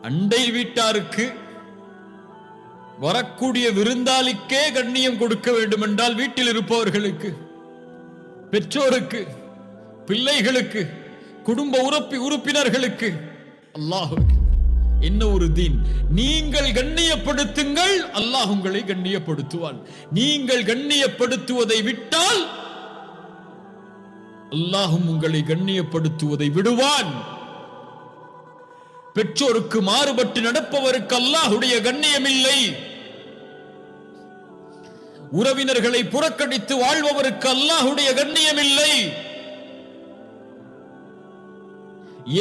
அண்டை வீட்டாருக்கு வரக்கூடிய விருந்தாளிக்கே கண்ணியம் கொடுக்க வேண்டும் என்றால் வீட்டில் இருப்பவர்களுக்கு, பெற்றோருக்கு, பிள்ளைகளுக்கு, குடும்ப உறுப்பினர்களுக்கு, அல்லாஹ் என்ன ஒரு தீன்! நீங்கள் கண்ணியப்படுத்துங்கள், அல்லாஹ் உங்களை கண்ணியப்படுத்துவான். நீங்கள் கண்ணியப்படுத்துவதை விட்டால் அல்லாஹும் உங்களை கண்ணியப்படுத்துவதை விடுவான். பெற்றோருக்கு மாறுபட்டு நடப்பவருக்கு அல்லாஹுடைய கண்ணியம் இல்லை. உறவினர்களை புறக்கணித்து வாழ்பவருக்கு அல்லாஹுடைய கண்ணியம் இல்லை.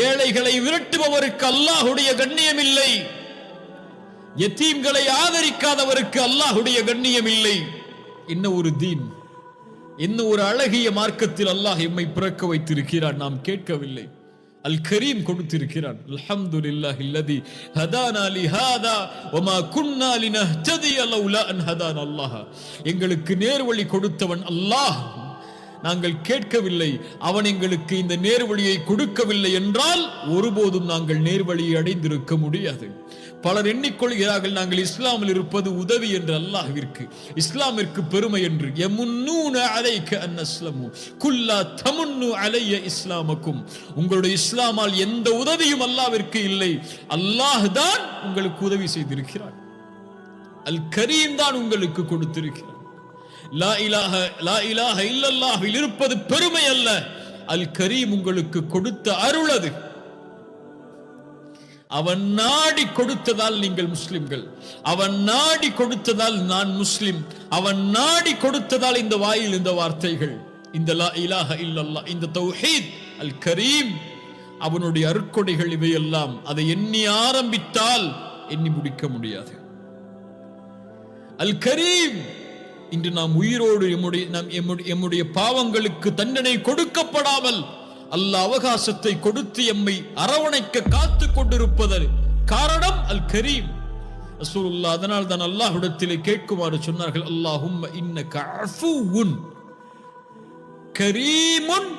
ஏழைகளை விரட்டுபவருக்கு அல்லாஹுடைய கண்ணியம் இல்லை. யத்தீம்களை ஆதரிக்காதவருக்கு அல்லாஹுடைய கண்ணியம் இல்லை. என்ன ஒரு தீன்! என்ன ஒரு அழகிய மார்க்கத்தில் அல்லாஹ் எம்மை பிறக்க வைத்திருக்கிறான். நாம் கேட்கவில்லை, அல் கரீம் கொடுத்திருக்கிறான். அல்ஹம்துலில்லாஹில்லதி ஹதானா லிஹாதா வமா குன்னா லினஹ்ததிய லௌலா அன் ஹதானா அல்லாஹ். எங்களுக்கு நேர்வழி கொடுத்தவன் அல்லாஹ். நாங்கள் கேட்கவில்லை, அவன் எங்களுக்கு இந்த நேர்வழியை கொடுக்கவில்லை என்றால் ஒருபோதும் நாங்கள் நேர்வழியை அடைந்திருக்க முடியாது. பலர் எண்ணிக்கொள்கிறார்கள் நாங்கள் இஸ்லாமில் இருப்பது உதவி என்று அல்லாஹ்விற்கு, இஸ்லாமிற்கு பெருமை என்று. யமுன்னூன அலைக அன் அஸ்லமு குல்லா தமுன்னு அலைய இஸ்லாமக்கும். உங்களுடைய இஸ்லாமால் எந்த உதவியும் அல்லாஹ்விற்கு இல்லை. அல்லாஹ் தான் உங்களுக்கு உதவி செய்திருக்கிறார். அல் கரீம் தான் உங்களுக்கு கொடுத்திருக்கிறார். லா இலாஹ இல்லல்லாஹ்வில் இருப்பது பெருமை அல்ல, அல் கரீம் உங்களுக்கு கொடுத்த அருள் அது. அவன் நாடி கொடுத்ததால் நீங்கள் முஸ்லிம்கள், அவன் நாடி கொடுத்ததால் நான் முஸ்லிம், அவன் நாடி கொடுத்ததால் இந்த வாயில் இந்த வார்த்தைகள், இந்த லா இலாஹ இல்லல்லாஹ், இந்த தௌஹீத், அல் கரீம், அவனுடைய அருட்கொடைகள் இவையெல்லாம். அதை எண்ணி ஆரம்பித்தால் எண்ணி முடிக்க முடியாது. அல் கரீம். இன்று நாம் உயிரோடு எம்முடைய பாவங்களுக்கு தண்டனை கொடுக்கப்படாமல் அல்லாஹ் அவகாசத்தை கொடுத்து எம்மை அரவணைக்க காத்து கொண்டிருப்பதற்கு காரணம் அல் கரீம். ரசூலுல்லாஹ் அதனால் தான் அல்லாஹ்விடத்திலே கேட்குமாறு சொன்னார்கள், அல்லாஹும்ம இன்னக அஃபுவுன் கரீமுன்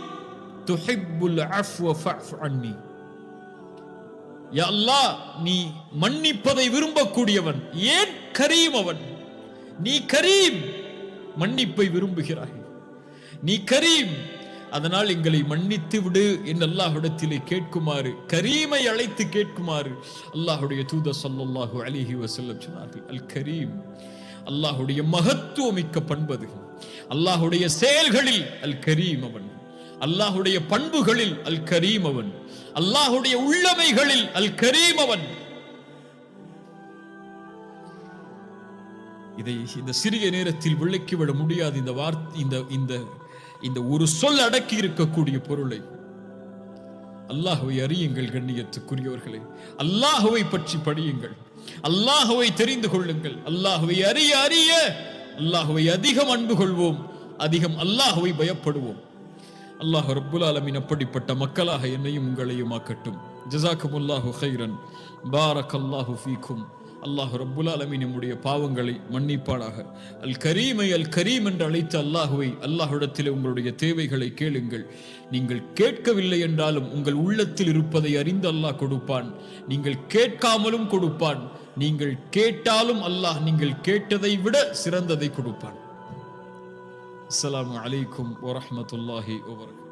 துஹிப்புல் அஃப்வ ஃபஅஃபு அன்னி. யா அல்லாஹ், நீ மன்னிப்பதை விரும்பக்கூடியவன். ஏன் கரீம் அவன்? நீ கரீம், மன்னிப்பை விரும்புகிறாய். நீ கரீம், அதனால் எங்களை மன்னித்து விடு என்று அல்லாஹ்விடத்திலே கேட்குமாறு, கரீமை அழைத்து கேட்குமாறு அல்லாஹ்வுடைய தூதர் ஸல்லல்லாஹு அலைஹி வஸல்லம் சொன்னார்கள். அல் கரீம் அல்லாஹ்வுடைய மகத்துவமிக்க பண்பது. அல்லாஹ்வுடைய செயல்களில் அல் கரீம் அவன், அல்லாஹ்வுடைய பண்புகளில் அல் கரீம் அவன், அல்லாஹ்வுடைய உள்ளமைகளில் அல் கரீம் அவன். இதை இந்த சிறிய நேரத்தில் விளக்கிவிட முடியாது. இந்த வார்த்தை, இந்த ஒரு சொல் அடக்கி இருக்கக்கூடிய பொருளை. அல்லாஹ்வை அறியுங்கள் கண்ணியத்துக்குரியவர்களே. அல்லாஹ்வை பற்றி படியுங்கள், அல்லாஹ்வை தெரிந்து கொள்ளுங்கள். அல்லாஹ்வை அறிய அறிய அல்லாஹ்வை அதிகம் அன்பு கொள்வோம், அதிகம் அல்லாஹ்வை பயப்படுவோம். அல்லாஹ் ரப்புல் ஆலமீன் அப்படிப்பட்ட மக்களாக என்னையும் உங்களையும் ஆக்கட்டும். ஜஸாக்குமுல்லாஹு கைரன். பாரக்கல்லாஹு ஃபீக்கும். அல்லாஹ் ரப்புல் ஆலமீன் நம்முடைய பாவங்களை மன்னிப்பானாக. அல் கரீமை அல் கரீம் என்று அழைத்த அல்லாஹுவை, அல்லாஹ்விடத்தில் உங்களுடைய தேவைகளை கேளுங்கள். நீங்கள் கேட்கவில்லை என்றாலும் உங்கள் உள்ளத்தில் இருப்பதை அறிந்து அல்லாஹ் கொடுப்பான். நீங்கள் கேட்காமலும் கொடுப்பான். நீங்கள் கேட்டாலும் அல்லாஹ் நீங்கள் கேட்டதை விட சிறந்ததை கொடுப்பான். அஸ்ஸலாமு அலைக்கும் வரஹ்மத்துல்லாஹி வபரகாத்துஹு.